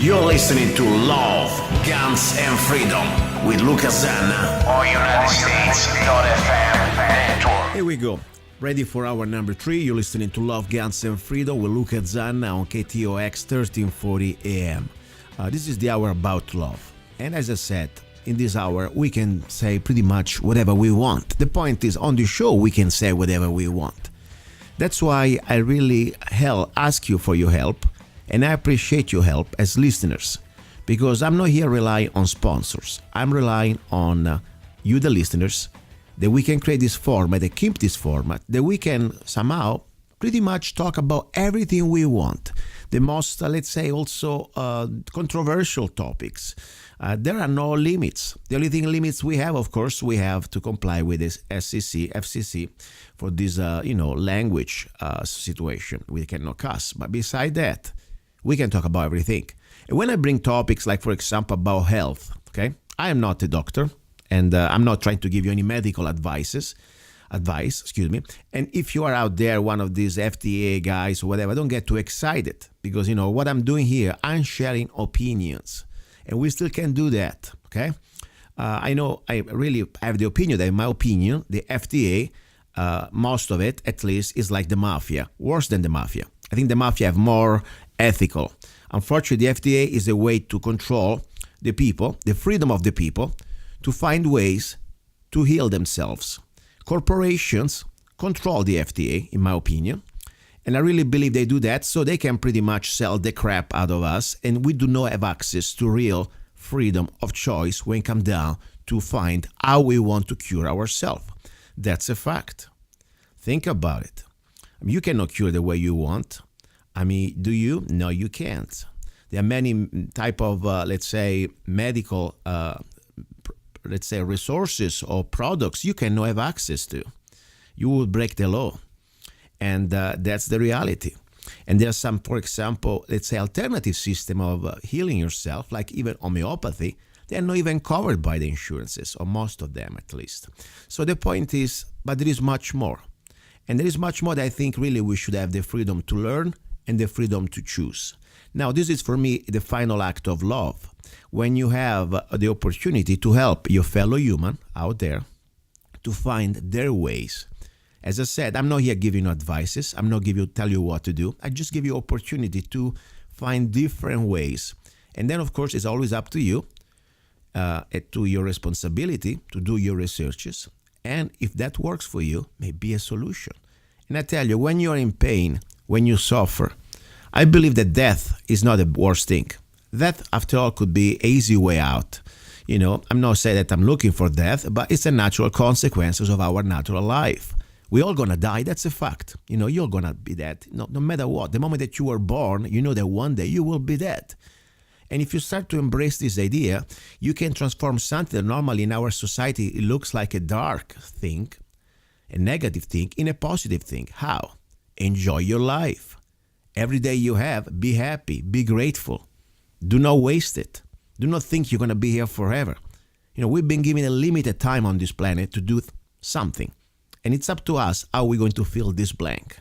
You're listening to Love, Guns and Freedom with Zanna on United States.fm network. Here we go. Ready for hour number 3. You're listening to Love, Guns and Freedom with Zanna on KTOX 1340 AM. This is the hour about love. And as I said, in this hour, we can say pretty much whatever we want. The point is, on the show, we can say whatever we want. That's why I really ask you for your help. And I appreciate your help as listeners, because I'm not here relying on sponsors. I'm relying on you, the listeners, that we can create this format, that keep this format, that we can somehow pretty much talk about everything we want. The most, let's say, also controversial topics. There are no limits. The only limits we have, of course, we have to comply with this FCC for this, language situation. We cannot cuss. But beside that, we can talk about everything. And when I bring topics like, for example, about health, okay, I am not a doctor, and I'm not trying to give you any medical advice. And if you are out there, one of these FDA guys or whatever, don't get too excited, because what I'm doing here, I'm sharing opinions, and we still can do that. Okay, I know I really have the opinion that, in my opinion, the FDA, most of it at least, is like the mafia, worse than the mafia. I think the mafia have more ethical. Unfortunately, the FDA is a way to control the people, the freedom of the people, to find ways to heal themselves. Corporations control the FDA, in my opinion, and I really believe they do that so they can pretty much sell the crap out of us, and we do not have access to real freedom of choice when it comes down to find how we want to cure ourselves. That's a fact. Think about it. You cannot cure the way you want. Do you? No, you can't. There are many type of, medical, resources or products you cannot have access to. You will break the law. And that's the reality. And there's some, for example, alternative system of healing yourself, like even homeopathy. They're not even covered by the insurances, or most of them at least. So the point is, but there is much more. And there is much more that I think really we should have the freedom to learn and the freedom to choose. Now, this is for me the final act of love. When you have the opportunity to help your fellow human out there to find their ways. As I said, I'm not here giving you advices. I'm not tell you what to do. I just give you opportunity to find different ways. And then, of course, it's always up to you, to your responsibility to do your researches. And if that works for you, maybe a solution. And I tell you, when you're in pain, when you suffer, I believe that death is not the worst thing. Death, after all, could be an easy way out. I'm not saying that I'm looking for death, but it's a natural consequences of our natural life. We're all going to die. That's a fact. You're going to be dead. No matter what. The moment that you were born, you know that one day you will be dead. And if you start to embrace this idea, you can transform something that normally in our society it looks like a dark thing, a negative thing, in a positive thing. How? Enjoy your life. Every day you have, be happy, be grateful. Do not waste it. Do not think you're going to be here forever. We've been given a limited time on this planet to do something. And it's up to us how we're going to fill this blank.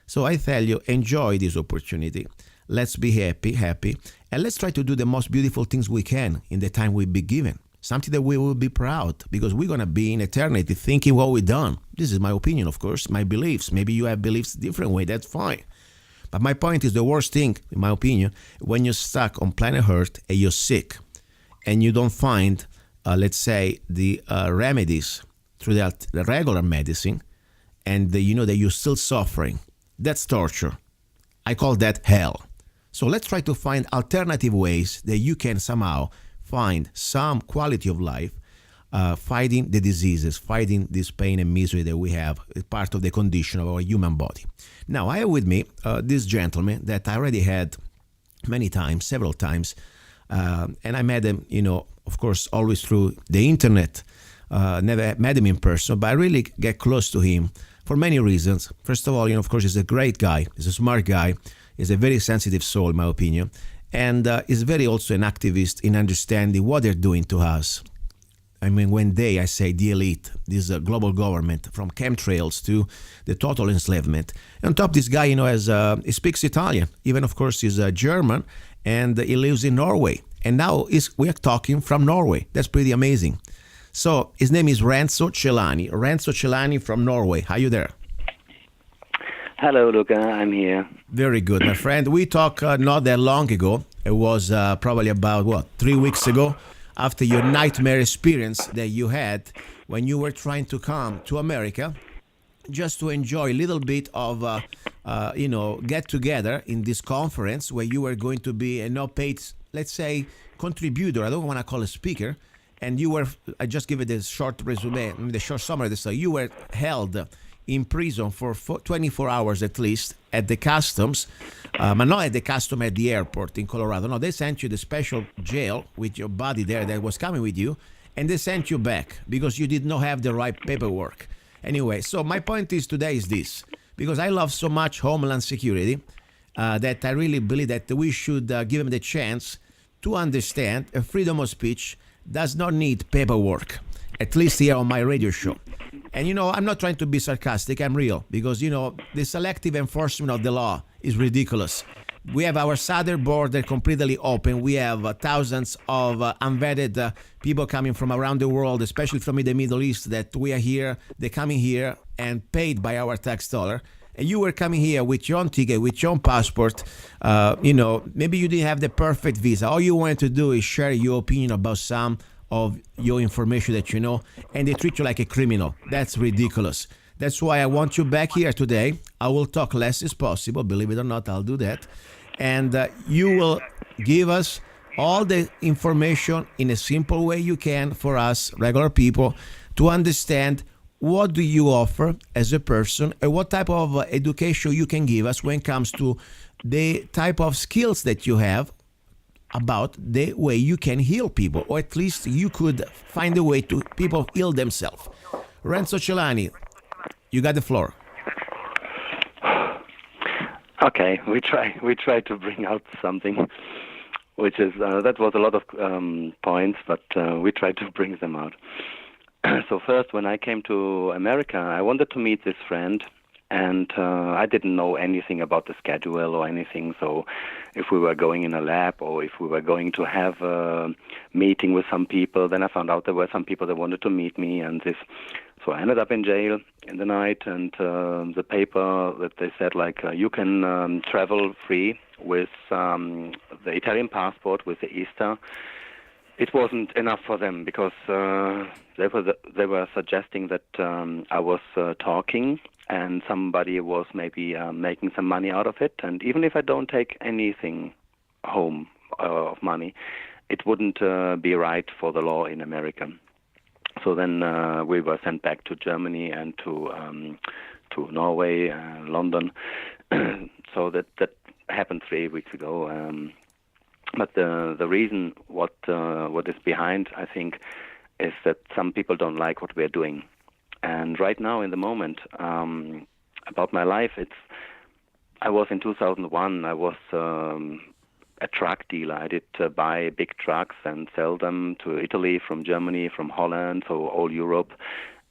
So I tell you, enjoy this opportunity. Let's be happy, and let's try to do the most beautiful things we can in the time we've been given. Something that we will be proud, because we're going to be in eternity thinking what we've done. This is my opinion, of course, my beliefs. Maybe you have beliefs different way, that's fine. But my point is the worst thing, in my opinion, when you're stuck on planet Earth and you're sick and you don't find, the remedies through the regular medicine, and you know that you're still suffering. That's torture. I call that hell. So let's try to find alternative ways that you can somehow find some quality of life, fighting the diseases, fighting this pain and misery that we have, part of the condition of our human body. Now, I have with me this gentleman that I already had many times, several times, and I met him, of course, always through the internet. Never met him in person, but I really get close to him for many reasons. First of all, of course, he's a great guy. He's a smart guy. He's a very sensitive soul, in my opinion. And he's very also an activist in understanding what they're doing to us. When I say the elite, this global government, from chemtrails to the total enslavement. And on top, this guy, he speaks Italian. Even, of course, he's German. and he lives in Norway. And now we are talking from Norway. That's pretty amazing. So his name is Renzo Celani. Renzo Celani from Norway. How you there? Hello, Luca. I'm here. Very good, my friend. We talked not that long ago. It was probably about, 3 weeks ago, after your nightmare experience that you had when you were trying to come to America just to enjoy a little bit of, get together in this conference where you were going to be a no-paid, let's say, contributor. I don't want to call a speaker. And you were, I just give it a short resume, the short summary. So you were held in prison for 24 hours at least at the customs, but not at the custom at the airport in Colorado. No, they sent you the special jail with your body there that was coming with you, and they sent you back because you did not have the right paperwork. Anyway, so my point is today is this, because I love so much Homeland Security that I really believe that we should give them the chance to understand a freedom of speech does not need paperwork, at least here on my radio show. And, I'm not trying to be sarcastic, I'm real, because, the selective enforcement of the law is ridiculous. We have our southern border completely open. We have thousands of unvetted people coming from around the world, especially from the Middle East, that we are here, they're coming here and paid by our tax dollar. And you were coming here with your own ticket, with your own passport. Maybe you didn't have the perfect visa. All you wanted to do is share your opinion about some of your information that you know, and they treat you like a criminal. That's ridiculous. That's why I want you back here today. I will talk less as possible. Believe it or not, I'll do that. And you will give us all the information in a simple way you can for us, regular people, to understand what do you offer as a person and what type of education you can give us when it comes to the type of skills that you have about the way you can heal people, or at least you could find a way to people heal themselves. Renzo Celani, you got the floor. Okay, we try to bring out something, which is that was a lot of points, but we try to bring them out. So first, when I came to America, I wanted to meet this friend, and I didn't know anything about the schedule or anything. So if we were going in a lab or if we were going to have a meeting with some people, then I found out there were some people that wanted to meet me and this. So I ended up in jail in the night, and the paper that they said, you can travel free with the Italian passport, with the Easter. It wasn't enough for them because they were suggesting that I was talking and somebody was maybe making some money out of it. And even if I don't take anything home of money, it wouldn't be right for the law in America. So then we were sent back to Germany and to Norway, London. So that happened 3 weeks ago. But the reason what is behind, I think, is that some people don't like what we're doing. And right now, in the moment, about my life, I was in 2001. I was a truck dealer. I did buy big trucks and sell them to Italy, from Germany, from Holland, so all Europe.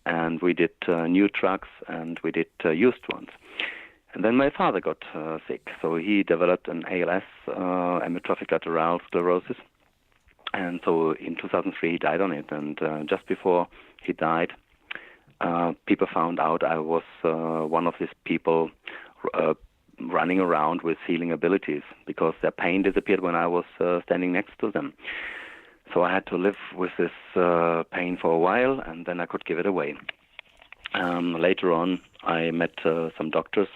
And we did new trucks and we did used ones. And then my father got sick, so he developed an ALS, amyotrophic lateral sclerosis. And so in 2003 he died on it. And just before he died, people found out I was one of these people running around with healing abilities, because their pain disappeared when I was standing next to them. So I had to live with this pain for a while, and then I could give it away. Later on, I met some doctors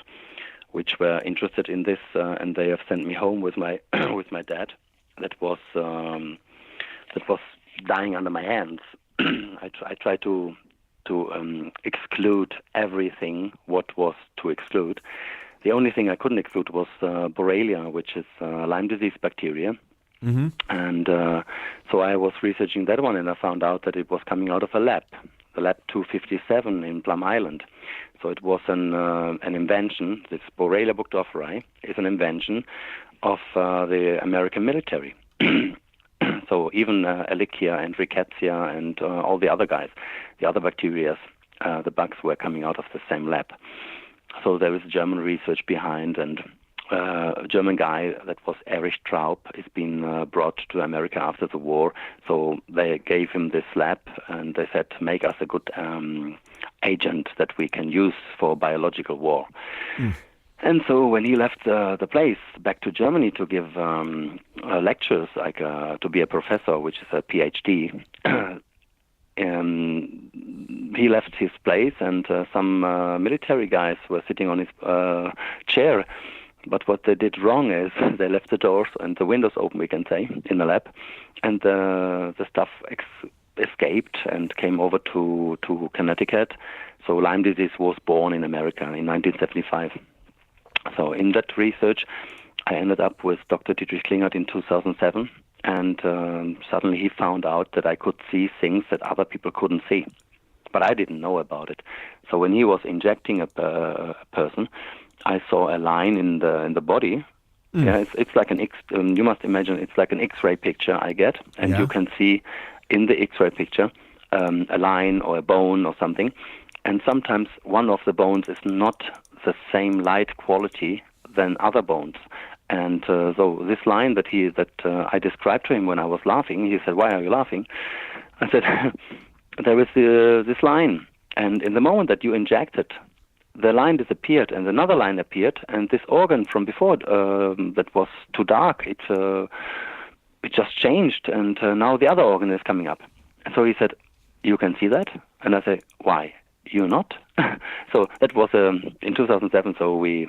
which were interested in this, and they have sent me home with my with my dad. That was dying under my hands. I tried to exclude everything what was to exclude. The only thing I couldn't exclude was Borrelia, which is Lyme disease bacteria. Mm-hmm. And so I was researching that one, and I found out that it was coming out of a lab, the lab 257 in Plum Island. So it was an invention. This Borrelia burgdorferi is an invention of the American military. So even Ehrlichia and Rickettsia and all the other guys, the other bacteria, the bugs were coming out of the same lab. So there is German research behind, and a German guy that was Erich Traub has been brought to America after the war. So they gave him this lab and they said, make us a good agent that we can use for biological war. And so when he left the place back to Germany to give lectures, like to be a professor, which is a PhD, he left his place and some military guys were sitting on his chair. But what they did wrong is they left the doors and the windows open, we can say, in the lab, and the stuff escaped and came over to Connecticut. So Lyme disease was born in America in 1975. So in that research, I ended up with Dr. Dietrich Klingert in 2007, and suddenly he found out that I could see things that other people couldn't see. But I didn't know about it. So when he was injecting a person, I saw a line in the body. Yeah, it's like an you must imagine it's like an X-ray picture I get, and you can see in the X-ray picture a line or a bone or something. And sometimes one of the bones is not the same light quality than other bones. And so this line that I described to him when I was laughing, he said, "Why are you laughing?" I said, "There is this line, and in the moment that you inject it, the line disappeared and another line appeared, and this organ from before that was too dark, it just changed, and now the other organ is coming up." And so he said, "You can see that?" And I said, "Why? You not?" So that was in 2007. So we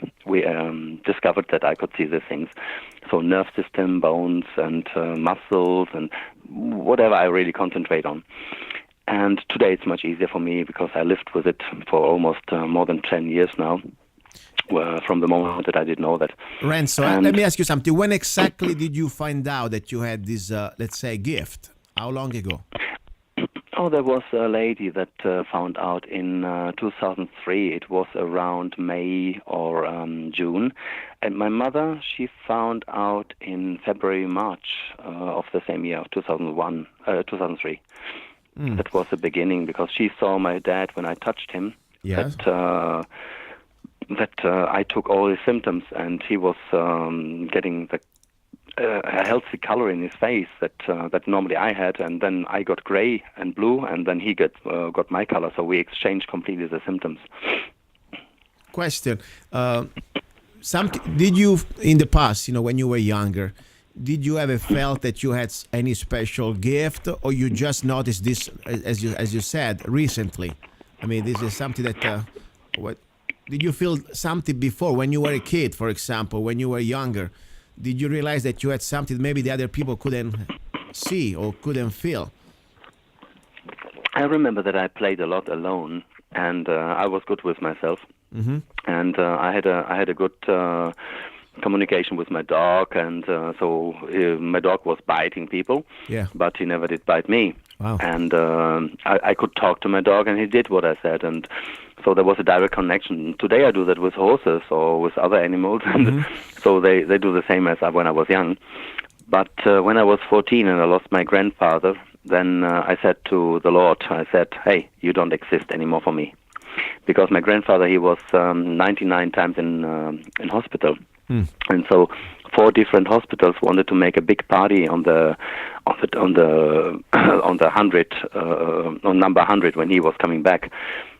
discovered that I could see these things. So nerve system, bones, and muscles, and whatever I really concentrate on. And today it's much easier for me because I lived with it for almost more than 10 years now, from the moment that I didn't know that. Renzo, let me ask you something. When exactly did you find out that you had this, let's say, gift? How long ago? Oh, there was a lady that found out in 2003. It was around May or June. And my mother, she found out in February, March of the same year, 2003. That was the beginning, because she saw my dad when I touched him. Yes. That I took all his symptoms, and he was getting a healthy color in his face that normally I had, and then I got gray and blue, and then he got my color. So we exchanged completely the symptoms. Question: did you in the past, when you were younger, did you ever felt that you had any special gift, or you just noticed this, as you said, recently? I mean, this is something that. What did you feel something before when you were a kid, for example, when you were younger? Did you realize that you had something maybe the other people couldn't see or couldn't feel? I remember that I played a lot alone, and I was good with myself, and I had a good communication with my dog, and so my dog was biting people, but he never did bite me. Wow. And I could talk to my dog, and he did what I said, and so there was a direct connection. Today I do that with horses or with other animals, and so they do the same as when I was young. But when I was 14 and I lost my grandfather, then I said to the Lord, I said, "Hey, you don't exist anymore for me," because my grandfather, he was 99 times in hospital. And so 4 different hospitals wanted to make a big party on the on number 100 when he was coming back.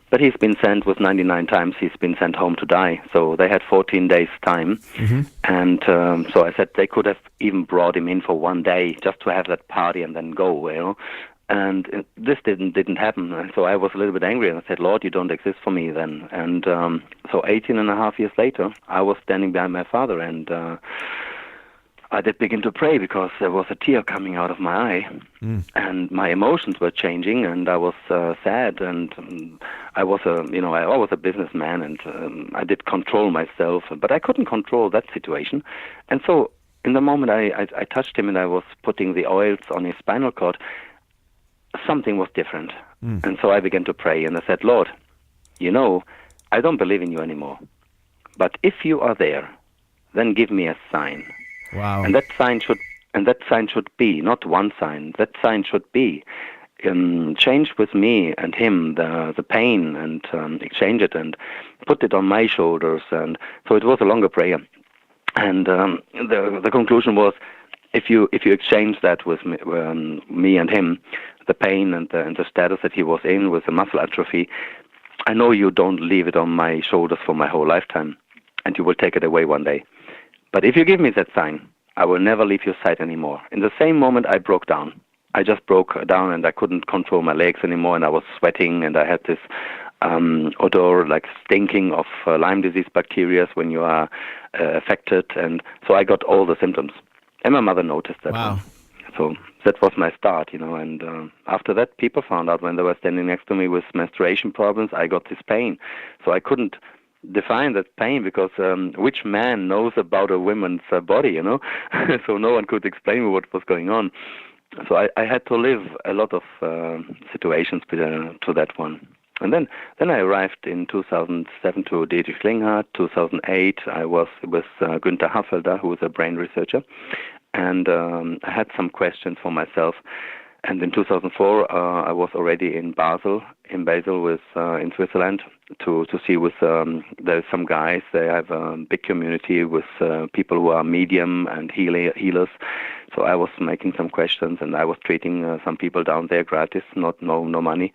But he's been sent with 99 times. He's been sent home to die. So they had 14 days time, and so I said they could have even brought him in for one day just to have that party and then go, And this didn't happen. And so I was a little bit angry, and I said, "Lord, you don't exist for me then." And so 18 and a half years later, I was standing behind my father, and I did begin to pray because there was a tear coming out of my eye, and my emotions were changing, and I was sad, and I was a businessman, and I did control myself, but I couldn't control that situation. And so in the moment I touched him and I was putting the oils on his spinal cord, something was different. And so I began to pray, and I said, "Lord, I don't believe in you anymore, but if you are there, then give me a sign." Wow. And that sign should be not one sign. That sign should be change with me and him the pain, and exchange it and put it on my shoulders. And so it was a longer prayer. And the conclusion was, if you exchange that with me and him, the pain and the status that he was in with the muscle atrophy, I know you don't leave it on my shoulders for my whole lifetime, and you will take it away one day. But if you give me that sign, I will never leave your side anymore. In the same moment, I broke down. I just broke down, and I couldn't control my legs anymore, and I was sweating, and I had this odor, like stinking of Lyme disease bacteria when you are affected, and so I got all the symptoms. And my mother noticed that. Wow. So that was my start, and after that, people found out when they were standing next to me with menstruation problems, I got this pain. So I couldn't define that pain because which man knows about a woman's body, So no one could explain what was going on. So I had to live a lot of situations to that one. And then I arrived in 2007 to Dietrich Klinghardt. 2008, I was with Günther Haffelder, who is a brain researcher. And I had some questions for myself. And in 2004, I was already in Basel with in Switzerland to see with there's some guys. They have a big community with people who are medium and healers. So I was making some questions, and I was treating some people down there gratis, no money.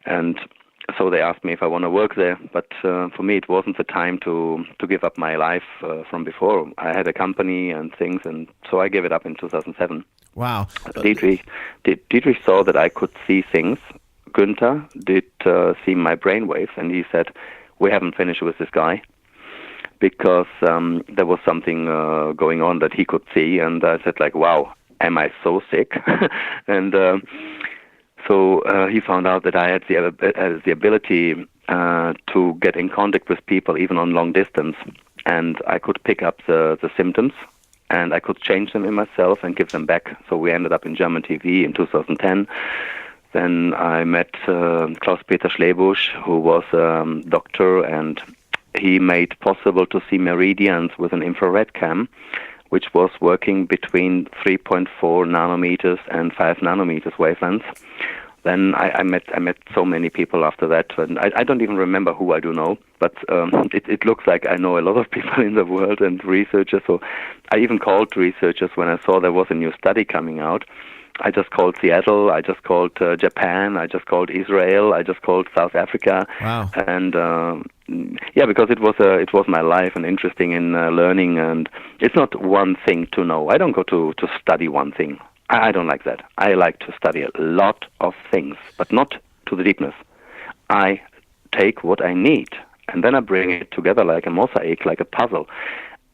And so they asked me if I want to work there, but for me it wasn't the time to give up my life from before. I had a company and things, and so I gave it up in 2007. Wow. Dietrich saw that I could see things. Günther did see my brainwaves, and he said, we haven't finished with this guy, because there was something going on that he could see, and I said, like, wow, am I so sick? And so he found out that I had the ability to get in contact with people even on long distance, and I could pick up the symptoms, and I could change them in myself and give them back. So we ended up in German TV in 2010. Then I met Klaus-Peter Schlebusch, who was a doctor, and he made possible to see meridians with an infrared cam, which was working between 3.4 nanometers and 5 nanometers wavelengths. Then I met so many people after that, and I don't even remember who I do know, but it looks like I know a lot of people in the world and researchers. So I even called researchers when I saw there was a new study coming out. I just called Seattle, I just called Japan, I just called Israel, I just called South Africa. Wow. And because it was my life and interesting in learning, and it's not one thing to know. I don't go to study one thing. I don't like that. I like to study a lot of things, but not to the deepness. I take what I need, and then I bring it together like a mosaic, like a puzzle.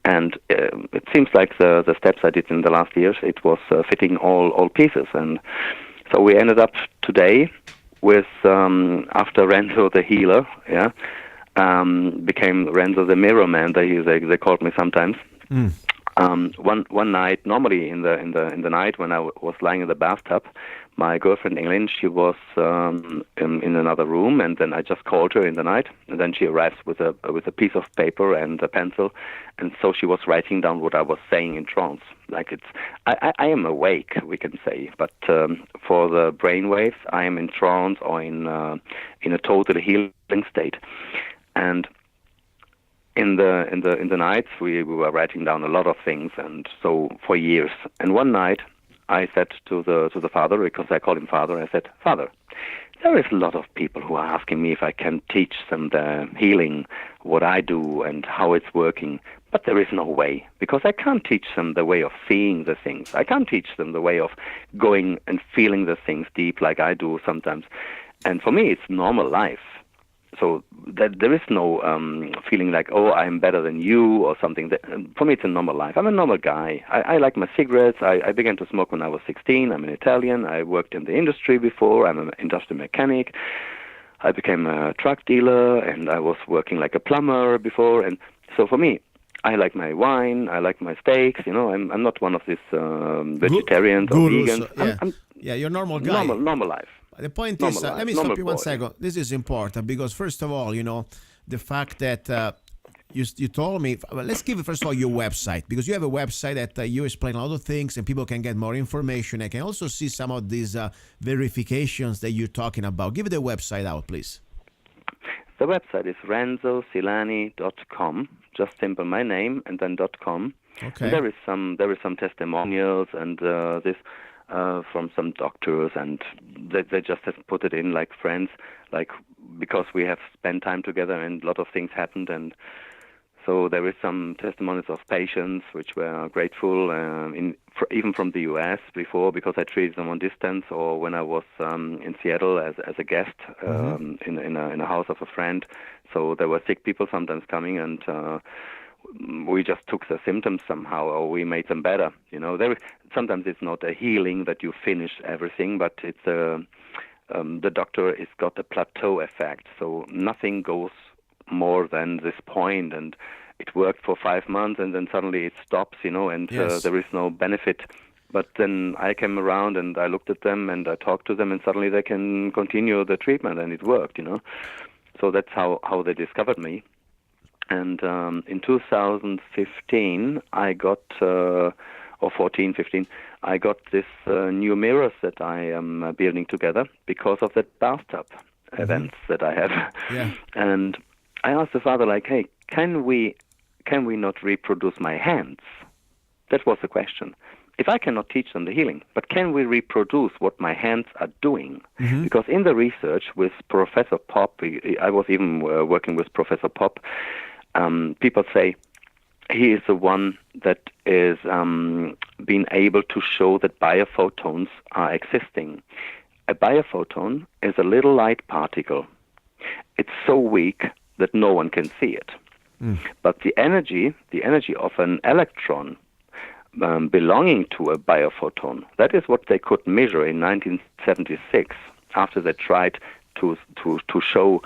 And it seems like the steps I did in the last years, it was fitting all pieces. And so we ended up today with, after Renzo the healer, became Renzo the mirror man, they called me sometimes. Mm. One night, normally in the night when I was lying in the bathtub, my girlfriend England, she was in another room, and then I just called her in the night, and then she arrives with a piece of paper and a pencil, and so she was writing down what I was saying in trance. Like I am awake, we can say, but for the brainwaves, I am in trance or in a total healing state, and in the nights we were writing down a lot of things, and so for years. And one night I said to the father, because I call him father, I said, Father, there is a lot of people who are asking me if I can teach them the healing, what I do and how it's working, but there is no way, because I can't teach them the way of seeing the things. I can't teach them the way of going and feeling the things deep like I do sometimes. And for me, it's normal life. So that there is no feeling like, oh, I'm better than you or something. For me, it's a normal life. I'm a normal guy. I like my cigarettes. I began to smoke when I was 16. I'm an Italian. I worked in the industry before. I'm an industrial mechanic. I became a truck dealer, and I was working like a plumber before. And so for me, I like my wine. I like my steaks. I'm not one of these vegetarians or vegans. You're a normal guy. Normal life. The point is, let me stop you 1 second. This is important because, first of all, the fact that you told me, let's give it, first of all, your website, because you have a website that you explain a lot of things and people can get more information. I can also see some of these verifications that you're talking about. Give the website out, please. The website is renzocelani.com, just simple my name and then .com. Okay. And there is some testimonials and this from some doctors, and they just have put it in like friends, like because we have spent time together and a lot of things happened. And so there is some testimonies of patients which were grateful, even from the U.S. before, because I treated them on distance, or when I was in Seattle as a guest in a house of a friend. So there were sick people sometimes coming, and we just took the symptoms somehow, or we made them better. Sometimes it's not a healing that you finish everything, but it's the doctor has got a plateau effect, so nothing goes more than this point, and it worked for 5 months, and then suddenly it stops, and Yes. there is no benefit. But then I came around and I looked at them and I talked to them, and suddenly they can continue the treatment, and it worked. So that's how they discovered me. And in 2015, I got, or 14, 15, I got this new mirrors that I am building together because of that bathtub events that I have. Yeah. And I asked the father, like, hey, can we not reproduce my hands? That was the question. If I cannot teach them the healing, but can we reproduce what my hands are doing? Because in the research with Professor Pop, I was even working with Professor Pop, people say he is the one that is being able to show that biophotons are existing. A biophoton is a little light particle. It's so weak that no one can see it. But the energy of an electron belonging to a biophoton, that is what they could measure in 1976 after they tried to show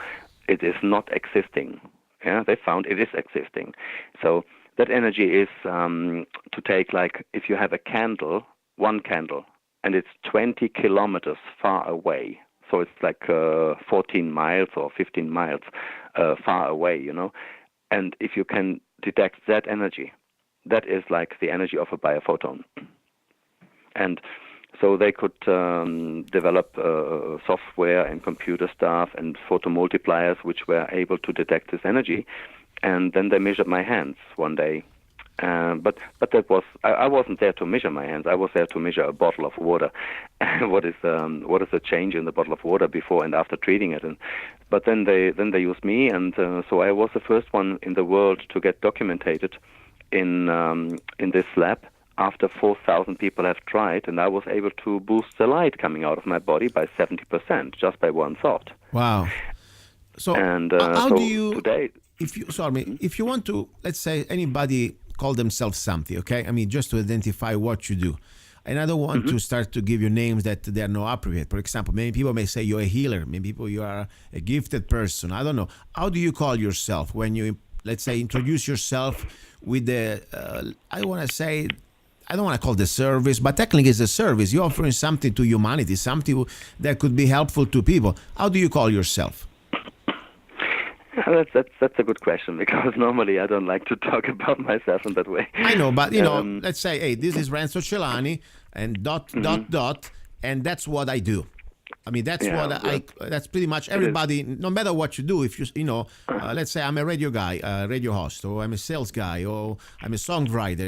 it is not existing. Yeah, they found it is existing. So that energy is to take, like, if you have a candle, one candle, and it's 20 kilometers far away. So it's like 14 miles or 15 miles far away, And if you can detect that energy, that is like the energy of a biophoton. And so they could develop software and computer stuff and photomultipliers which were able to detect this energy. And then they measured my hands one day. But that was I wasn't there to measure my hands. I was there to measure a bottle of water. what is the change in the bottle of water before and after treating it? But then they used me, and so I was the first one in the world to get documented in this lab. After 4,000 people have tried, and I was able to boost the light coming out of my body by 70% just by one thought. Wow. So And how so do you? today, If you want to, let's say anybody call themselves something, okay? I mean, just to identify what you do. And I don't want to start to give you names that they are not appropriate. For example, many people may say you're a healer. Many people you are a gifted person. I don't know. How do you call yourself when you, let's say, introduce yourself with the, I want to say, I don't want to call it the service, but technically it's a service. You're offering something to humanity, something that could be helpful to people. How do you call yourself? That's a good question, because normally I don't like to talk about myself in that way. I know, but let's say, hey, this is Renzo Celani, and dot, and that's what I do. I mean, that's that's pretty much everybody, no matter what you do. If let's say I'm a radio guy, a radio host, or I'm a sales guy, or I'm a songwriter,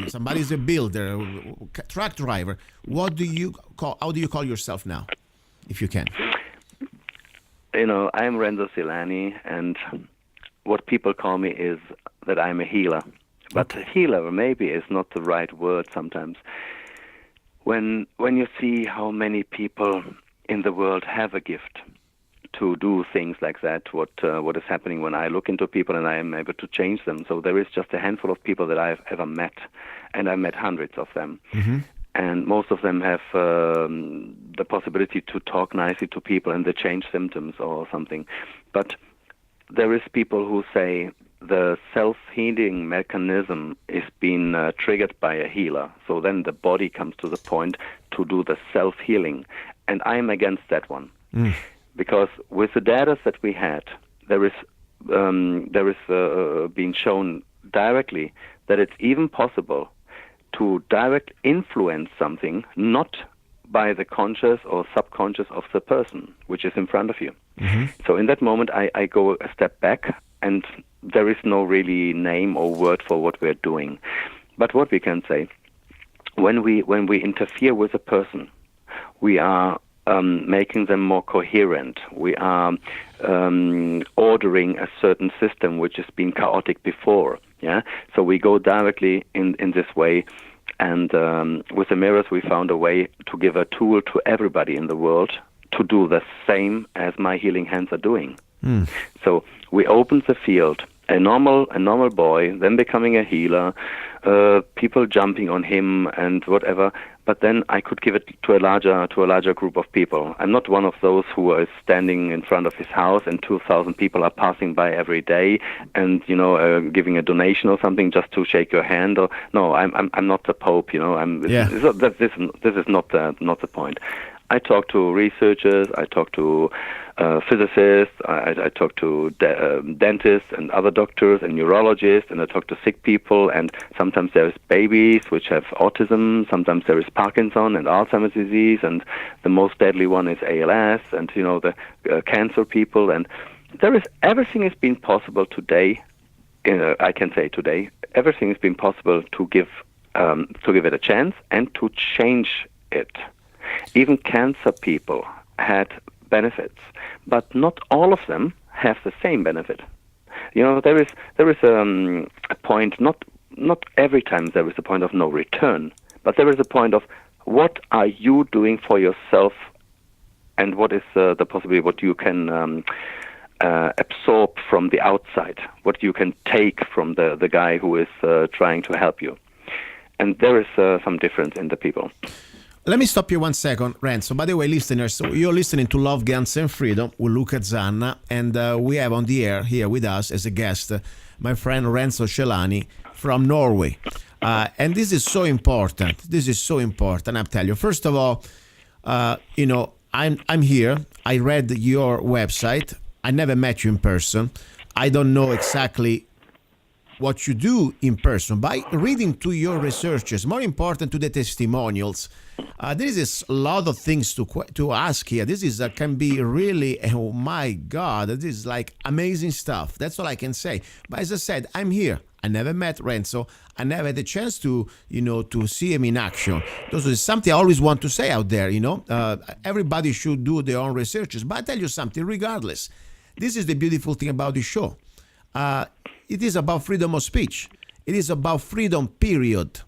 somebody's a builder, truck driver. How do you call yourself now, if you can? I'm Renzo Celani, and what people call me is that I'm a healer. But healer maybe is not the right word sometimes. When you see how many people in the world have a gift to do things like that, what is happening when I look into people and I am able to change them. So there is just a handful of people that I've ever met, and I met hundreds of them. And most of them have the possibility to talk nicely to people and they change symptoms or something. But there is people who say the self-healing mechanism is being triggered by a healer. So then the body comes to the point to do the self-healing. And I'm against that one. Because with the data that we had, there is being shown directly that it's even possible to direct influence something, not by the conscious or subconscious of the person, which is in front of you. So in that moment, I go a step back, and there is no really name or word for what we're doing. But what we can say, when we interfere with a person, we are making them more coherent. We are ordering a certain system which has been chaotic before. Yeah, so we go directly in this way, and with the mirrors we found a way to give a tool to everybody in the world to do the same as my healing hands are doing. So we opened the field. A normal boy, then becoming a healer, people jumping on him and whatever. But then I could give it to a larger group of people. I'm not one of those who is standing in front of his house and 2,000 people are passing by every day and giving a donation or something just to shake your hand. Or no, I'm not the Pope. This is not the point. I talk to researchers, I talk to physicists, I talk to dentists and other doctors and neurologists, and I talk to sick people, and sometimes there's babies which have autism, sometimes there is Parkinson and Alzheimer's disease, and the most deadly one is ALS, and the cancer people, and everything has been possible today. I can say today, everything has been possible to give it a chance and to change it. Even cancer people had benefits, but not all of them have the same benefit. There is a point. Not every time there is a point of no return, but there is a point of what are you doing for yourself, and what is the possibility what you can absorb from the outside, what you can take from the guy who is trying to help you, and there is some difference in the people. Let me stop you 1 second, Renzo. By the way, listeners, so you're listening to Love, Guns and Freedom with Luca Zanna, and we have on the air here with us as a guest my friend Renzo Celani from Norway. And this is so important. I'll tell you. First of all, I'm here. I read your website. I never met you in person. I don't know exactly what you do in person. By reading to your researchers, more important to the testimonials, there is a lot of things to ask here. This is can be really, oh my God, this is like amazing stuff. That's all I can say. But as I said, I'm here. I never met Renzo. I never had the chance to see him in action. This is something I always want to say out there. Everybody should do their own researches. But I tell you something, regardless, this is the beautiful thing about the show. It is about freedom of speech. It is about freedom, period.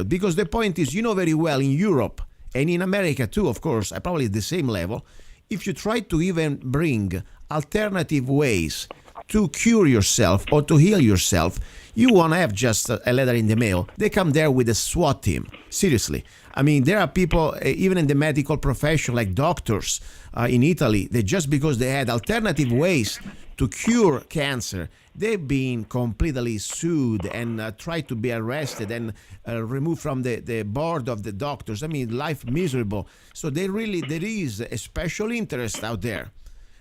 Because the point is, very well in Europe and in America too, of course, probably at the same level, if you try to even bring alternative ways to cure yourself or to heal yourself, you won't have just a letter in the mail. They come there with a SWAT team. Seriously. I mean, there are people, even in the medical profession, like doctors in Italy, that just because they had alternative ways to cure cancer, they've been completely sued and tried to be arrested and removed from the board of the doctors. I mean, life miserable. So there is a special interest out there.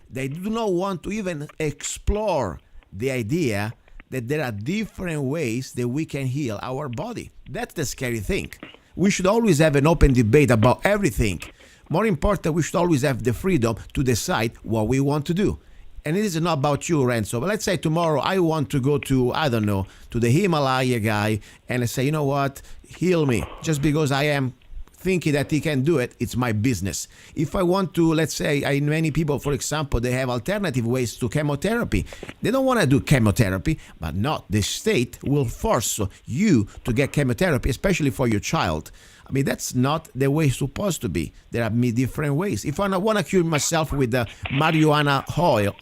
They do not want to even explore the idea that there are different ways that we can heal our body. That's the scary thing. We should always have an open debate about everything. More important, we should always have the freedom to decide what we want to do. And it is not about you, Renzo. But let's say tomorrow I want to go to, to the Himalaya guy and I say, you know what, heal me. Just because I am thinking that he can do it, it's my business. If I want to, let's say, many people, for example, they have alternative ways to chemotherapy. They don't want to do chemotherapy, but not. The state will force you to get chemotherapy, especially for your child. I mean, that's not the way it's supposed to be. There are many different ways. If I want to cure myself with the marijuana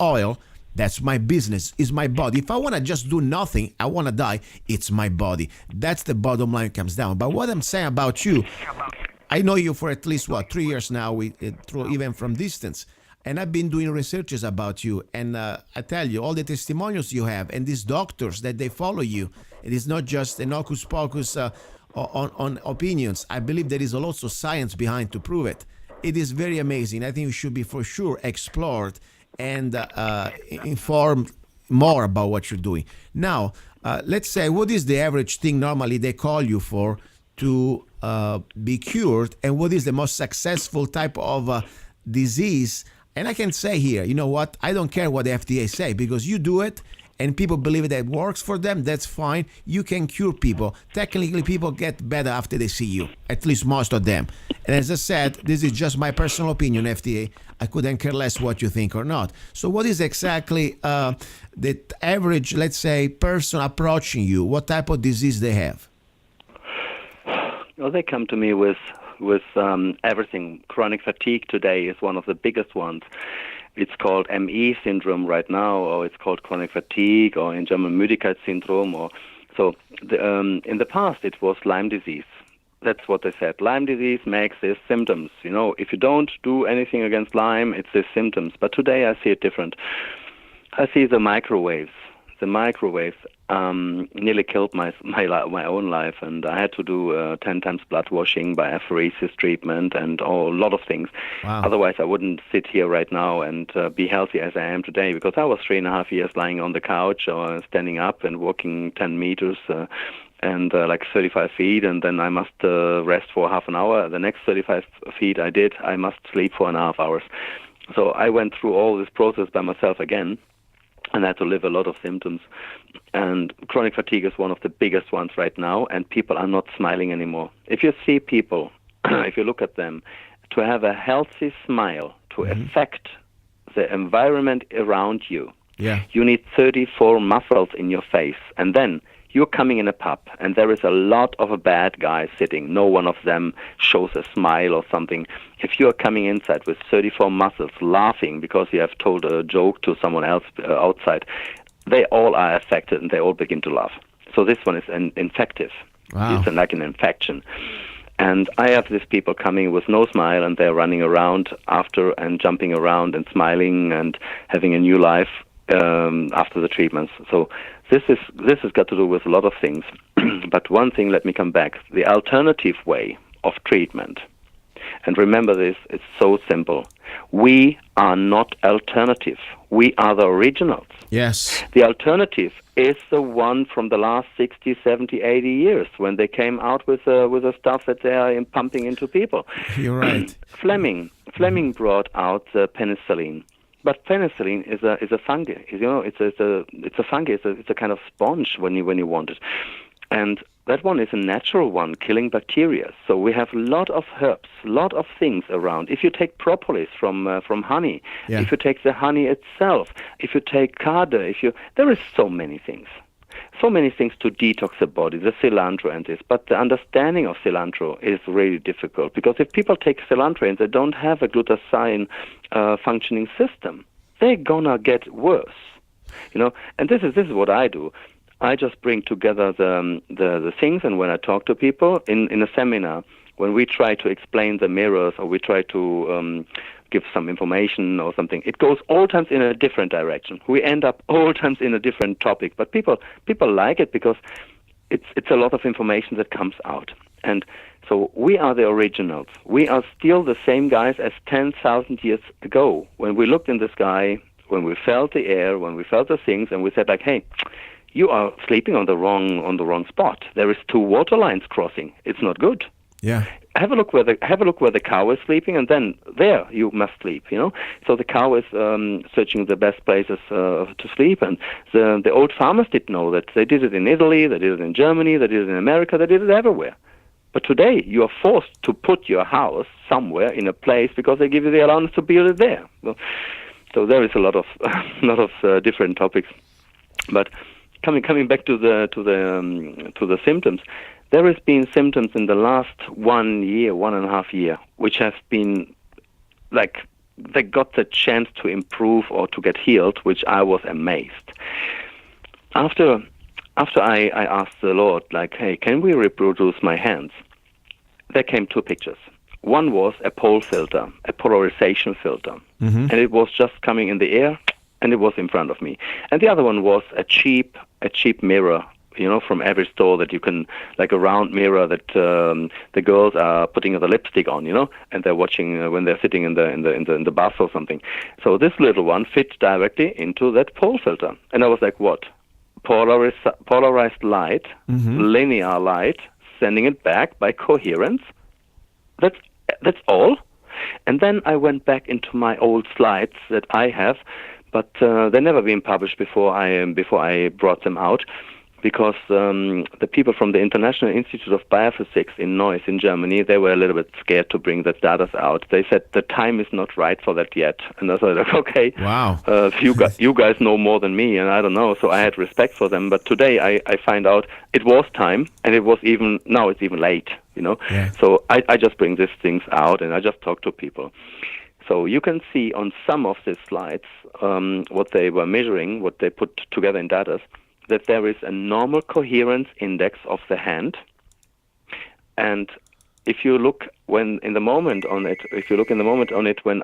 oil, that's my business. It's my body. If I want to just do nothing, I want to die, it's my body. That's the bottom line comes down. But what I'm saying about you, I know you for at least, 3 years now, even from distance. And I've been doing researches about you. And I tell you, all the testimonials you have and these doctors that they follow you, it is not just an hocus pocus on opinions. I believe there is also science behind to prove it. It is very amazing. I think it should be for sure explored and informed more about what you're doing. Now, let's say, what is the average thing normally they call you for to be cured, and what is the most successful type of disease? And I can say here, you know what? I don't care what the FDA say, because you do it and people believe that works for them, that's fine. You can cure people. Technically, people get better after they see you, at least most of them. And as I said, this is just my personal opinion, FDA. I couldn't care less what you think or not. So what is exactly the average, let's say, person approaching you? What type of disease they have? Well, they come to me with everything. Chronic fatigue today is one of the biggest ones. It's called ME syndrome right now, or it's called chronic fatigue, or in German Müdigkeit syndrome. In the past, it was Lyme disease. That's what they said. Lyme disease makes these symptoms. If you don't do anything against Lyme, it's these symptoms. But today I see it different. I see the microwaves. The microwaves nearly killed my own life, and I had to do 10 times blood washing by apheresis treatment and a lot of things. Wow. Otherwise, I wouldn't sit here right now and be healthy as I am today, because I was 3.5 years lying on the couch or standing up and walking 10 meters and like 35 feet, and then I must rest for half an hour. The next 35 feet I must sleep for 1.5 hours. So I went through all this process by myself again, and I had to live a lot of symptoms. And chronic fatigue is one of the biggest ones right now, and people are not smiling anymore. If you see people, if you look at them, to have a healthy smile, to affect the environment around you, you need 34 muscles in your face. And then you're coming in a pub, and there is a lot of bad guys sitting. No one of them shows a smile or something. If you're coming inside with 34 muscles laughing because you have told a joke to someone else outside, they all are affected and they all begin to laugh. So this one is infective. Wow. It's like an infection. And I have these people coming with no smile, and they're running around after and jumping around and smiling and having a new life after the treatments. So this has got to do with a lot of things. But one thing, let me come back. The alternative way of treatment, and remember this, it's so simple. We are not alternative. We are the originals. Yes. The alternative is the one from the last 60, 70, 80 years, when they came out with the stuff that they are pumping into people. You're right. Fleming brought out penicillin. But penicillin is a fungi. It's a fungi. It's a kind of sponge when you want it, and that one is a natural one, killing bacteria. So we have a lot of herbs, a lot of things around. If you take propolis from honey, if you take the honey itself, if you take carder, there is so many things to detox the body, the cilantro and this. But the understanding of cilantro is really difficult, because if people take cilantro and they don't have a glutathione functioning system, they're gonna get worse. And this is what I do. I just bring together the things, and when I talk to people in a seminar, when we try to explain the mirrors, or we try to give some information or something, it goes all times in a different direction. We end up all times in a different topic, but people like it because it's a lot of information that comes out. And so we are the originals. We are still the same guys as 10,000 years ago, when we looked in the sky, when we felt the air, when we felt the things, and we said like, hey, you are sleeping on the wrong spot. There is 2 water lines crossing. It's not good. Yeah. Have a look where the cow is sleeping, and then there you must sleep. So the cow is searching the best places to sleep, and the old farmers didn't know that. They did it in Italy, they did it in Germany, they did it in America, they did it everywhere. But today you are forced to put your house somewhere in a place because they give you the allowance to build it there. So there is a lot of different topics. But coming back to the symptoms. There has been symptoms in the last 1.5 years, which have been like they got the chance to improve or to get healed, which I was amazed. After I asked the Lord, like, hey, can we reproduce my hands? There came 2 pictures. One was a pole filter, a polarization filter, and it was just coming in the air, and it was in front of me. And the other one was a cheap mirror, from every store that you can, like a round mirror that the girls are putting the lipstick on, and they're watching when they're sitting in the bus or something. So this little one fit directly into that pole filter, and I was like, what? Polarized light, linear light, sending it back by coherence. That's all. And then I went back into my old slides that I have but they never been published before I brought them out, because the people from the International Institute of Biophysics in Neuss in Germany, they were a little bit scared to bring the data out. They said the time is not right for that yet. And I thought, like, okay, Wow. you guys know more than me, and I don't know. So I had respect for them. But today I find out it was time, and now it's even late, you know. Yeah. So I just bring these things out, and I just talk to people. So you can see on some of these slides what they were measuring, what they put together in data, that there is a normal coherence index of the hand, and if you look when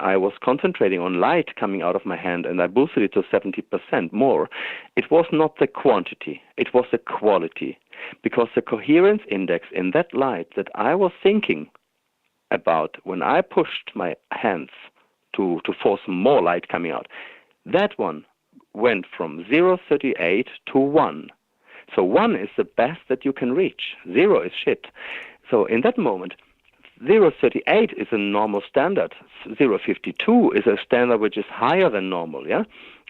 I was concentrating on light coming out of my hand and I boosted it to 70% more, it was not the quantity, it was the quality, because the coherence index in that light that I was thinking about when I pushed my hands to force more light coming out, that one went from 0.38 to 1. So 1 is the best that you can reach. 0 is shit. So in that moment, 0.38 is a normal standard. 0.52 is a standard which is higher than normal, yeah?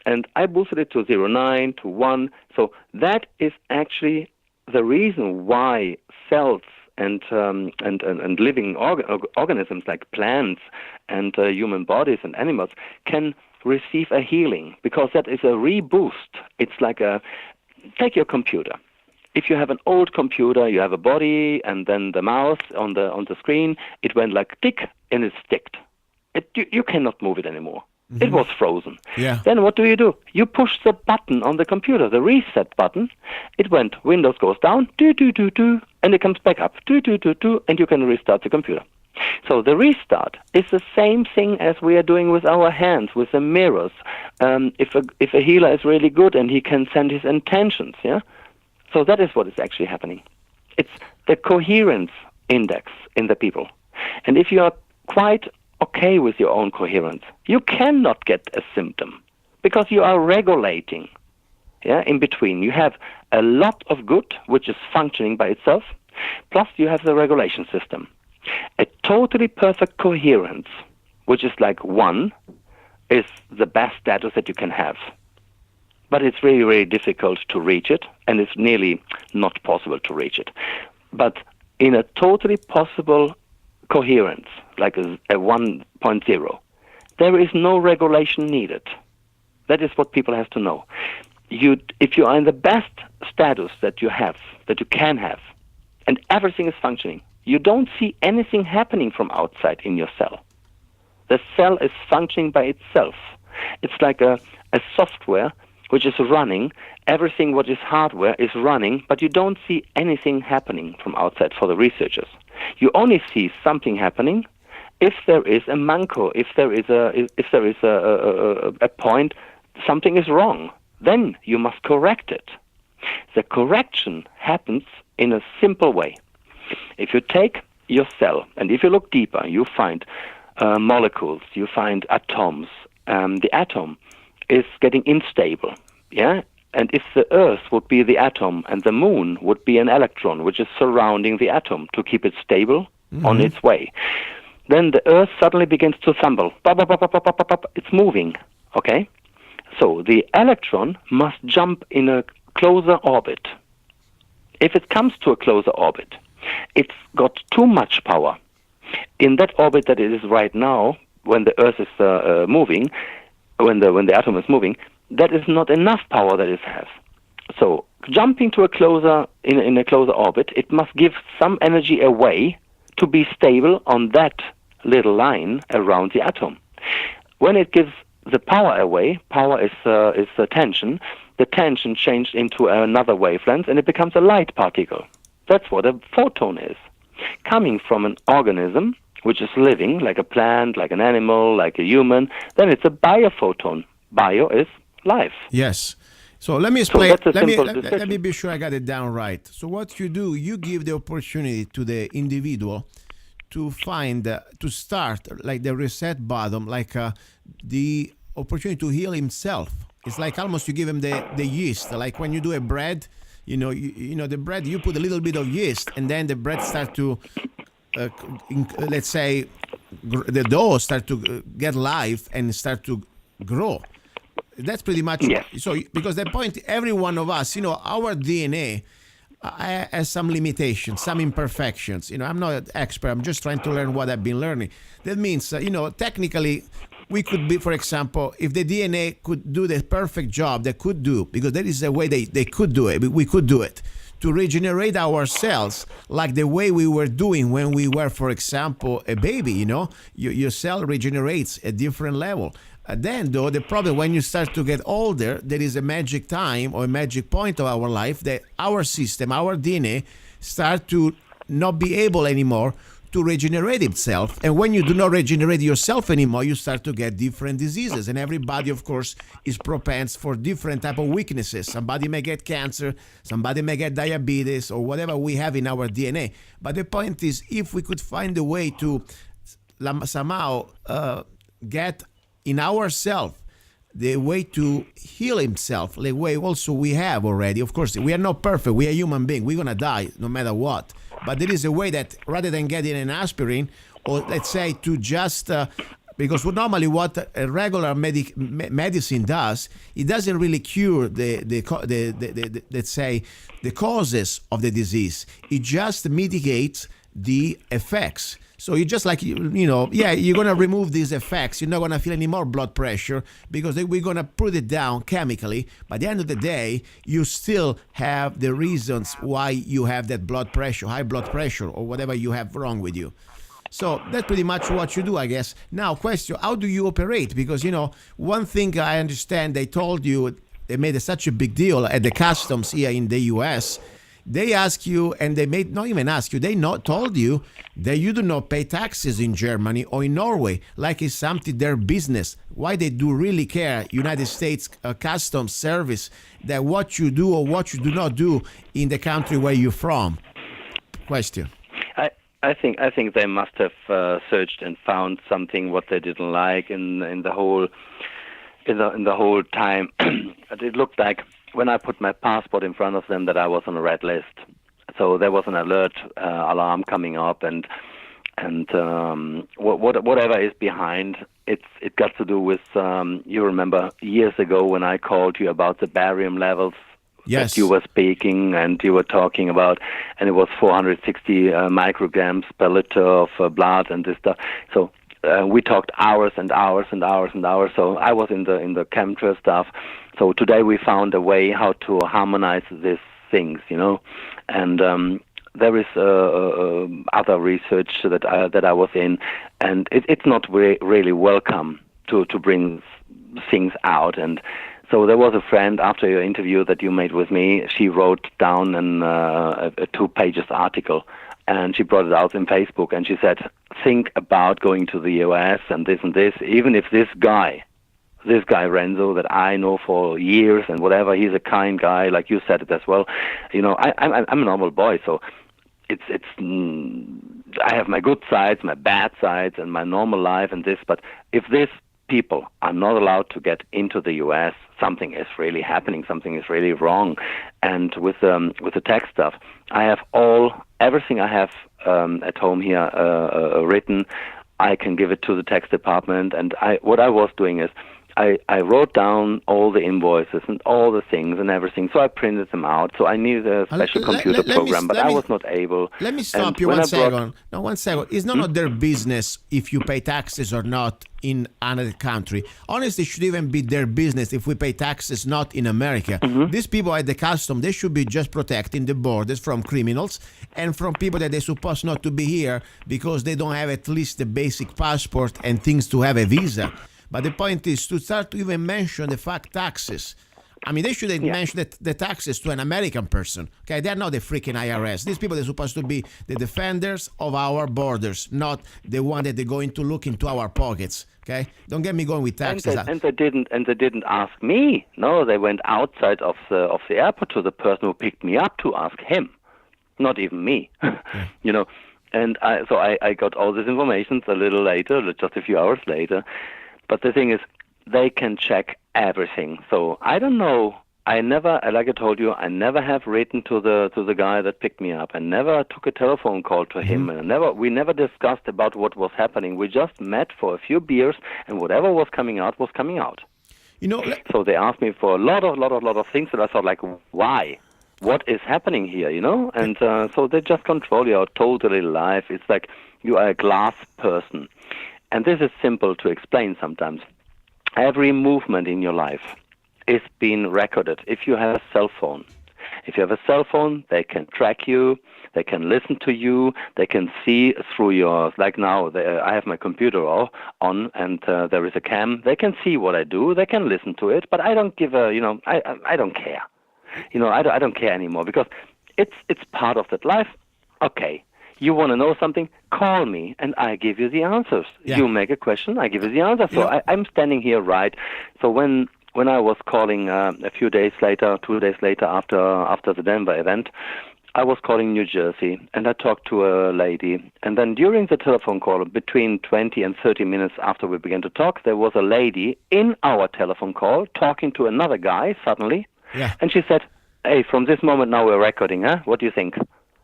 And I boosted it to 0.9, to 1. So that is actually the reason why cells and living organisms like plants and human bodies and animals can receive a healing, because that is a reboost. It's like take your computer. If you have an old computer, you have a body and then the mouse on the screen, it went like tick and it sticked. You cannot move it anymore. Mm-hmm. It was frozen. Yeah. Then what do? You push the button on the computer, the reset button. It went, Windows goes down, and it comes back up, and you can restart the computer. So the restart is the same thing as we are doing with our hands, with the mirrors. If a healer is really good and he can send his intentions, yeah. So that is what is actually happening. It's the coherence index in the people, and if you are quite okay with your own coherence, you cannot get a symptom because you are regulating. Yeah, in between you have a lot of good which is functioning by itself, plus you have the regulation system. A totally perfect coherence, which is like 1, is the best status that you can have. But it's really, really difficult to reach it, and it's nearly not possible to reach it. But in a totally possible coherence, like a 1.0, there is no regulation needed. That is what people have to know. If you are in the best status that you can have, and everything is functioning, you don't see anything happening from outside in your cell. The cell is functioning by itself. It's like a software which is running. Everything what is hardware is running, but you don't see anything happening from outside for the researchers. You only see something happening if there is a manco, if there is a point, something is wrong. Then you must correct it. The correction happens in a simple way. If you take your cell, and if you look deeper, you find molecules, you find atoms. The atom is getting unstable, yeah? And if the Earth would be the atom and the moon would be an electron, which is surrounding the atom to keep it stable on its way, then the Earth suddenly begins to tumble. It's moving, okay? So the electron must jump in a closer orbit. If it comes to a closer orbit, it's got too much power. In that orbit that it is right now, when the Earth is moving, when the atom is moving, that is not enough power that it has. So jumping to a closer in a closer orbit, it must give some energy away to be stable on that little line around the atom. When it gives the power away, power is the tension. The tension changed into another wavelength, and it becomes a light particle. That's what a photon is. Coming from an organism which is living, like a plant, like an animal, like a human, then it's a biophoton. Bio is life. Yes. So let me explain. So let me be sure I got it down right. So what you do, you give the opportunity to the individual to find, to start like the reset button, like the opportunity to heal himself. It's like almost you give him the yeast, like when you do a bread, you know the bread, you put a little bit of yeast, and then the bread starts to, let's say, the dough start to get life and start to grow. That's pretty much Yes. so. Because the point, every one of us, our DNA has some limitations, some imperfections. I'm not an expert. I'm just trying to learn what I've been learning. That means, technically, we could be, for example, if the DNA could do the perfect job they could do, because there is a way they could do it, we could do it, to regenerate our cells like the way we were doing when we were, for example, a baby, your cell regenerates at different level. Then, though, the problem when you start to get older, there is a magic time or a magic point of our life that our system, our DNA, start to not be able anymore to regenerate itself. And when you do not regenerate yourself anymore, you start to get different diseases. And everybody, of course, is propense for different type of weaknesses. Somebody may get cancer, somebody may get diabetes, or whatever we have in our DNA. But the point is, if we could find a way to somehow get in ourselves the way to heal himself, the way also we have already. Of course, we are not perfect. We are human beings. We're going to die no matter what. But there is a way that rather than getting an aspirin, or let's say to just, because normally what a regular medicine does, it doesn't really cure let's say, the causes of the disease. It just mitigates the effects. So you just like, you're going to remove these effects. You're not going to feel any more blood pressure because we're going to put it down chemically. By the end of the day, you still have the reasons why you have that blood pressure, high blood pressure, or whatever you have wrong with you. So that's pretty much what you do, I guess. Now, question, how do you operate? Because, one thing I understand they told you, they made such a big deal at the customs here in the U.S., they ask you, and they may not even ask you, they not told you that you do not pay taxes in Germany or in Norway, like it's something their business. Why they do really care, United States Customs Service, that what you do or what you do not do in the country where you're from? Question. I think they must have searched and found something what they didn't like in the whole time. It looked like, when I put my passport in front of them, that I was on a red list. So there was an alert alarm coming up, and whatever is behind, it got to do with, you remember years ago when I called you about the barium levels. Yes. That you were speaking and you were talking about, and it was 460 micrograms per liter of blood and this stuff. So we talked hours and hours and hours and hours. So I was in the chemtrail stuff. So today we found a way how to harmonize these things, and there is other research that I was in, and it's not really welcome to bring things out. And so there was a friend after your interview that you made with me. She wrote down a 2-pages article, and she brought it out in Facebook, and she said, think about going to the US and this, even if this guy Renzo, that I know for years and whatever, he's a kind guy, like you said it as well. I'm a normal boy, so it's I have my good sides, my bad sides, and my normal life and this. But if these people are not allowed to get into the U.S., something is really happening, something is really wrong. And with the tax stuff, I have everything I have at home here written. I can give it to the tax department, and what I was doing is, I wrote down all the invoices and all the things and everything, so I printed them out. So I needed a special computer program, but I was not able. Let me stop you 1 second. No, 1 second. It's none of their business if you pay taxes or not in another country. Honestly, it should even be their business if we pay taxes not in America. Mm-hmm. These people at the custom, they should be just protecting the borders from criminals and from people that they're supposed not to be here because they don't have at least the basic passport and things to have a visa. But the point is to start to even mention the fact taxes. I mean, they shouldn't mention the taxes to an American person. Okay, they're not the freaking IRS. These people are supposed to be the defenders of our borders, not the one that they're going to look into our pockets. Okay, don't get me going with taxes. And they didn't ask me. No, they went outside of the airport to the person who picked me up to ask him, not even me. Yeah. And I got all this information a little later, just a few hours later. But the thing is, they can check everything. So I don't know. I never, like I told you, I never have written to the guy that picked me up. I never took a telephone call to him. Mm-hmm. And we never discussed about what was happening. We just met for a few beers, and whatever was coming out was coming out. So they asked me for a lot of things, and I thought, like, why? What is happening here, And so they just control your totally life. It's like you are a glass person. And this is simple to explain sometimes. Every movement in your life is being recorded. If you have a cell phone, they can track you, they can listen to you, they can see through your, like now, I have my computer on, and there is a cam. They can see what I do, they can listen to it, but I don't give I don't care. I don't care anymore, because it's part of that life. Okay, you want to know something? Call me, and I give you the answers. Yeah. You make a question, I give you the answer. So I'm standing here, right? So when I was calling a few days later, 2 days later, after the Denver event, I was calling New Jersey, and I talked to a lady. And then during the telephone call, between 20 and 30 minutes after we began to talk, there was a lady in our telephone call talking to another guy suddenly. Yeah. And she said, "Hey, from this moment now we're recording, huh? What do you think?"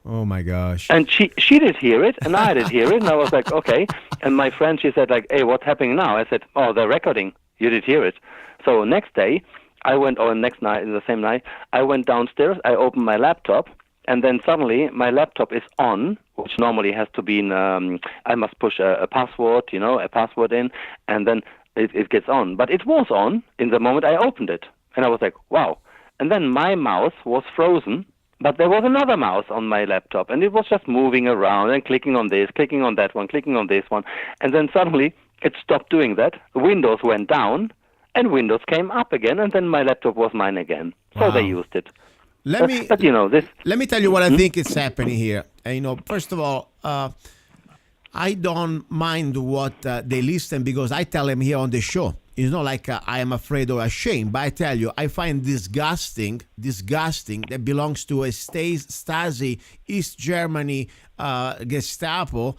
Oh my gosh. And she did hear it, and I did hear it, and I was like, okay. And my friend, she said, like, "Hey, what's happening now?" I said, "Oh, they're recording. You did hear it." So next day, next night, the same night, I went downstairs, I opened my laptop, and then suddenly my laptop is on, which normally has to be I must push a password, a password in, and then it gets on. But it was on in the moment I opened it. And I was like, wow. And then my mouse was frozen, but there was another mouse on my laptop, and it was just moving around and clicking on this, clicking on that one, clicking on this one. And then suddenly it stopped doing that. Windows went down, and Windows came up again, and then my laptop was mine again. So they used it. Let me tell you what I think is happening here. First of all, I don't mind what they listen, because I tell them here on the show. It's not like I am afraid or ashamed, but I tell you, I find disgusting that belongs to a Stasi, East Germany, Gestapo,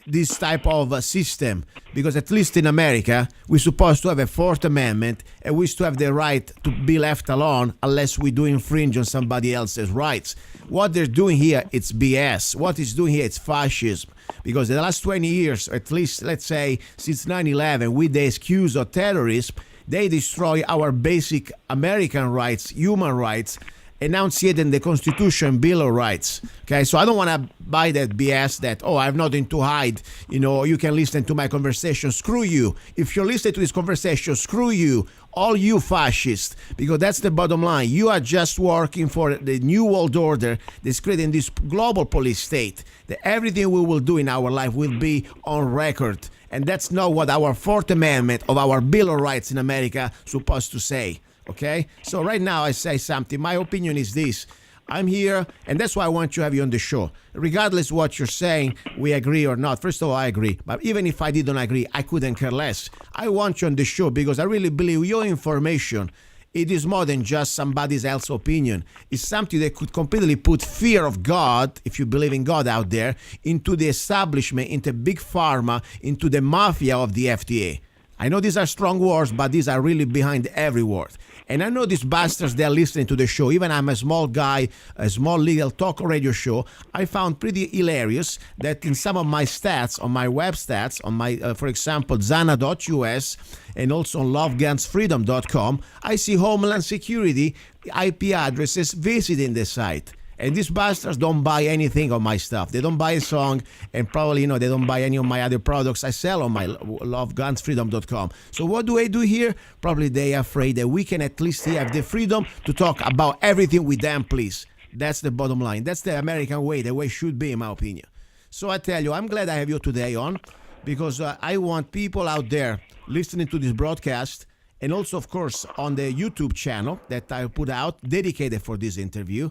this type of system. Because at least in America, we're supposed to have a Fourth Amendment, and we still have the right to be left alone unless we do infringe on somebody else's rights. What they're doing here, it's BS. What it's doing here, it's fascism. Because in the last 20 years, at least, let's say, since 9/11, with the excuse of terrorism, they destroy our basic American rights, human rights, enunciated in the Constitution, Bill of Rights. Okay, so I don't want to buy that BS that, I have nothing to hide. You can listen to my conversation. Screw you. If you're listening to this conversation, screw you. All you fascists, because that's the bottom line. You are just working for the New World Order that's creating this global police state, that everything we will do in our life will be on record. And that's not what our Fourth Amendment of our Bill of Rights in America is supposed to say. Okay? So right now I say something. My opinion is this. I'm here, and that's why I want to have you on the show. Regardless of what you're saying, we agree or not. First of all, I agree. But even if I didn't agree, I couldn't care less. I want you on the show because I really believe your information, it is more than just somebody else's opinion. It's something that could completely put fear of God, if you believe in God out there, into the establishment, into big pharma, into the mafia of the FDA. I know these are strong words, but these are really behind every word. And I know these bastards, they're listening to the show. Even I'm a small guy, a small legal talk radio show. I found pretty hilarious that in some of my stats, on my web stats, on my, for example, Zanna.us, and also on lovegunsfreedom.com, I see Homeland Security IP addresses visiting the site. And these bastards don't buy anything of my stuff. They don't buy a song, and probably, they don't buy any of my other products I sell on my lovegunsfreedom.com. So what do I do here? Probably they are afraid that we can at least have the freedom to talk about everything we damn please. That's the bottom line. That's the American way, the way it should be, in my opinion. So I tell you, I'm glad I have you today on, because I want people out there listening to this broadcast, and also, of course, on the YouTube channel that I put out dedicated for this interview,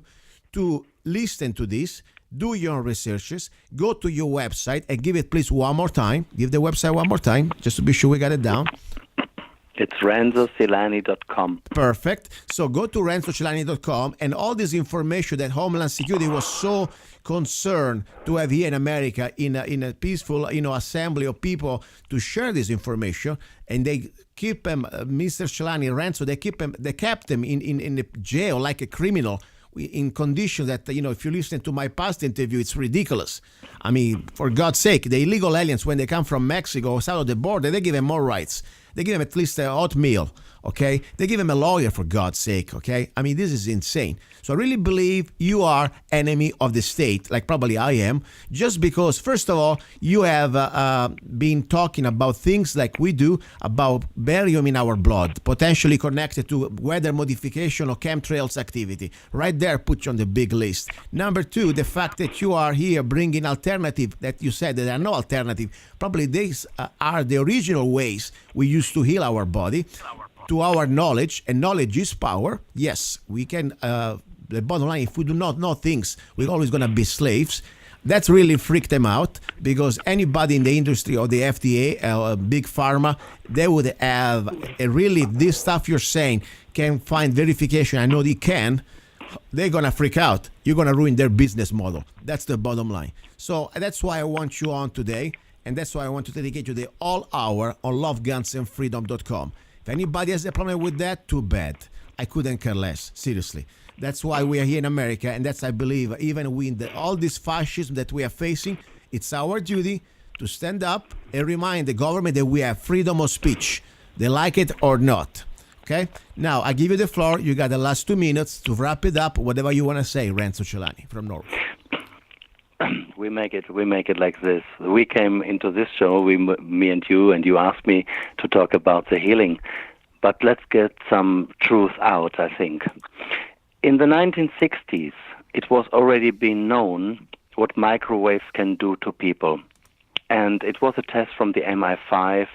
to listen to this, do your own researches, go to your website and give it please one more time. Give the website one more time, just to be sure we got it down. It's renzocelani.com. Perfect. So go to renzocelani.com, and all this information that Homeland Security was so concerned to have here in America in a peaceful assembly of people to share this information, and they keep him, Mr. Celani, Renzo, they kept him in the jail like a criminal, in condition that, if you listen to my past interview, it's ridiculous. I mean, for God's sake, the illegal aliens, when they come from Mexico, south of the border, they give them more rights. They give him at least oatmeal, okay? They give him a lawyer, for God's sake, okay? I mean, this is insane. So I really believe you are enemy of the state, like probably I am, just because, first of all, you have been talking about things like we do, about barium in our blood, potentially connected to weather modification or chemtrails activity. Right there, put you on the big list. Number two, the fact that you are here bringing alternative, that you said that there are no alternative. Probably these are the original ways we used to heal our body, to our knowledge, and knowledge is power. Yes, we can, the bottom line, if we do not know things, we're always going to be slaves. That's really freaked them out, because anybody in the industry or the FDA or big pharma, they would have really, this stuff you're saying can find verification. I know they can. They're going to freak out. You're going to ruin their business model. That's the bottom line. So that's why I want you on today. And that's why I want to dedicate you the all hour on lovegunsandfreedom.com. If anybody has a problem with that, too bad. I couldn't care less. Seriously. That's why we are here in America. And that's, I believe, even with all this fascism that we are facing, it's our duty to stand up and remind the government that we have freedom of speech. They like it or not. Okay? Now, I give you the floor. You got the last 2 minutes to wrap it up, whatever you want to say, Renzo Celani from Norway. We make it like this. We came into this show, me and you asked me to talk about the healing. But let's get some truth out, I think. In the 1960s, it was already been known what microwaves can do to people. And it was a test from the MI5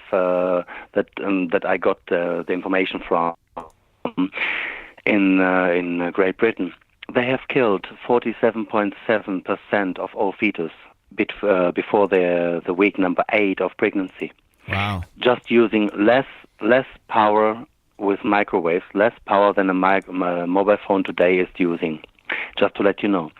that I got the information from in Great Britain. They have killed 47.7% of all fetus before the week number 8 of pregnancy. Wow! Just using less power with microwaves, less power than a mobile phone today is using. Just to let you know,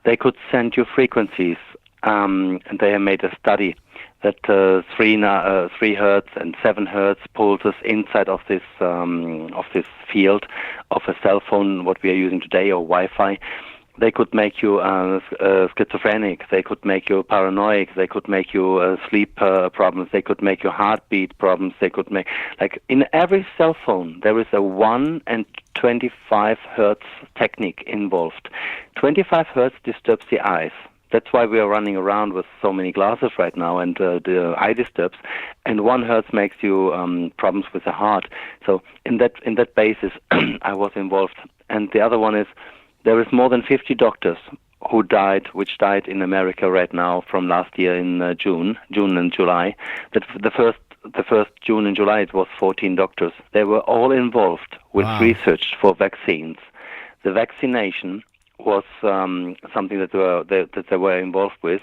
they could send you frequencies, and they have made a study that 3 hertz and 7 hertz pulses inside of this field of a cell phone, what we are using today, or Wi-Fi. They could make you schizophrenic. They could make you paranoid. They could make you sleep problems. They could make you heartbeat problems. They could make, like, in every cell phone there is a 1 and 25 hertz technique involved. 25 hertz disturbs the eyes. That's why we are running around with so many glasses right now, and the eye disturbs. And 1 hertz makes you problems with the heart. So in that basis, I was involved. And the other one is, there is more than 50 doctors which died in America right now from last year in June and July. That the first June and July, it was 14 doctors. They were all involved with research for vaccines. The vaccination was something that they were involved with,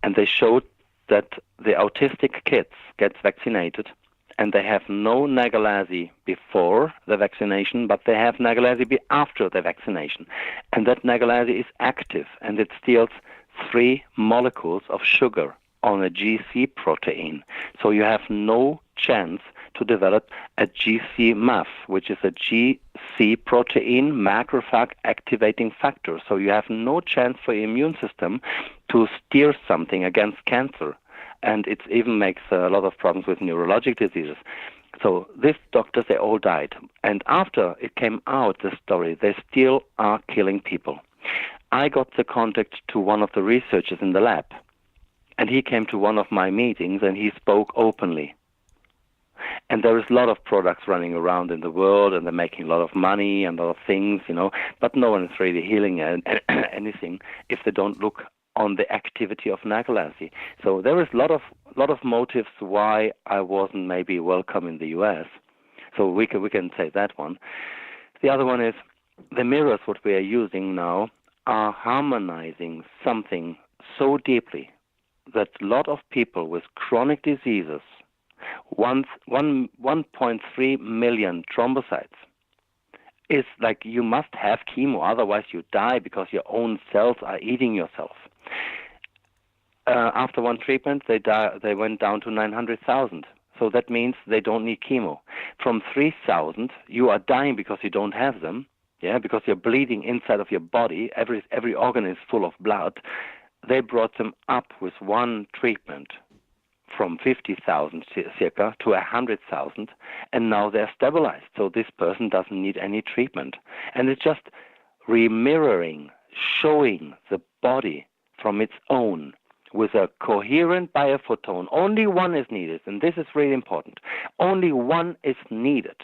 and they showed that the autistic kids gets vaccinated, and they have no Nagalase before the vaccination, but they have Nagalase after the vaccination. And that Nagalase is active, and it steals 3 molecules of sugar on a GC protein. So you have no chance to develop a GC-MAF, which is a GC protein macrophage activating factor. So you have no chance for your immune system to steer something against cancer. And it even makes a lot of problems with neurologic diseases. So these doctors, they all died. And after it came out, the story, they still are killing people. I got the contact to one of the researchers in the lab, and he came to one of my meetings, and he spoke openly. And there is a lot of products running around in the world, and they're making a lot of money and a lot of things, but no one is really healing anything if they don't look on the activity of Nagalase. So there is a lot of motives why I wasn't maybe welcome in the U.S. So we can say that one. The other one is the mirrors what we are using now are harmonizing something so deeply that a lot of people with chronic diseases, 1.3 million thrombocytes, is like you must have chemo, otherwise you die because your own cells are eating yourself. After one treatment, they went down to 900,000. So that means they don't need chemo. From 3,000, you are dying because you don't have them, because you're bleeding inside of your body. Every organ is full of blood. They brought them up with one treatment from 50,000 circa to 100,000, and now they're stabilized. So this person doesn't need any treatment. And it's just remirroring, showing the body from its own with a coherent biophoton. Only one is needed, and this is really important. Only one is needed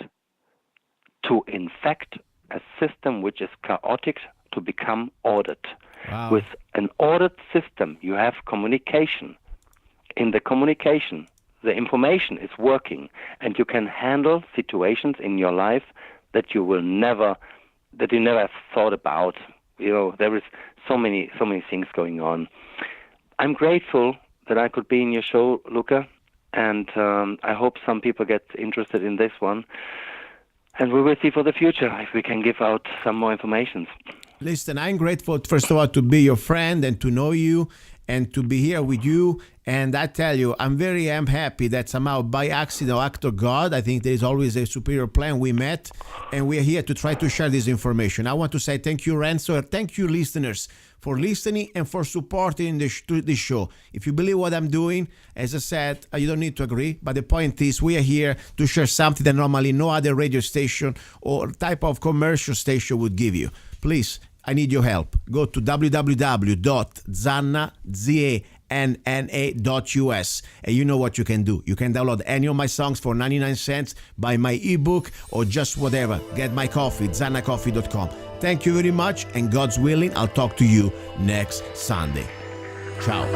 to infect a system which is chaotic to become ordered. Wow. With an ordered system, you have communication. In the communication, the information is working, and you can handle situations in your life that you never thought about. There is so many things going on. I'm grateful that I could be in your show, Luca, and I hope some people get interested in this one. And we will see for the future if we can give out some more information. Listen, I'm grateful, first of all, to be your friend and to know you and to be here with you. And I tell you, I'm happy that somehow by accident or act of God, I think there is always a superior plan. We met and we're here to try to share this information. I want to say thank you, Renzo, and thank you, listeners, for listening and for supporting this show. If you believe what I'm doing, as I said, you don't need to agree, but the point is we are here to share something that normally no other radio station or type of commercial station would give you. Please, I need your help. Go to www.zanna.us and you know what you can do. You can download any of my songs for 99 cents, buy my ebook, or just whatever. Get my coffee, zannacoffee.com. Thank you very much, and God's willing, I'll talk to you next Sunday. Ciao.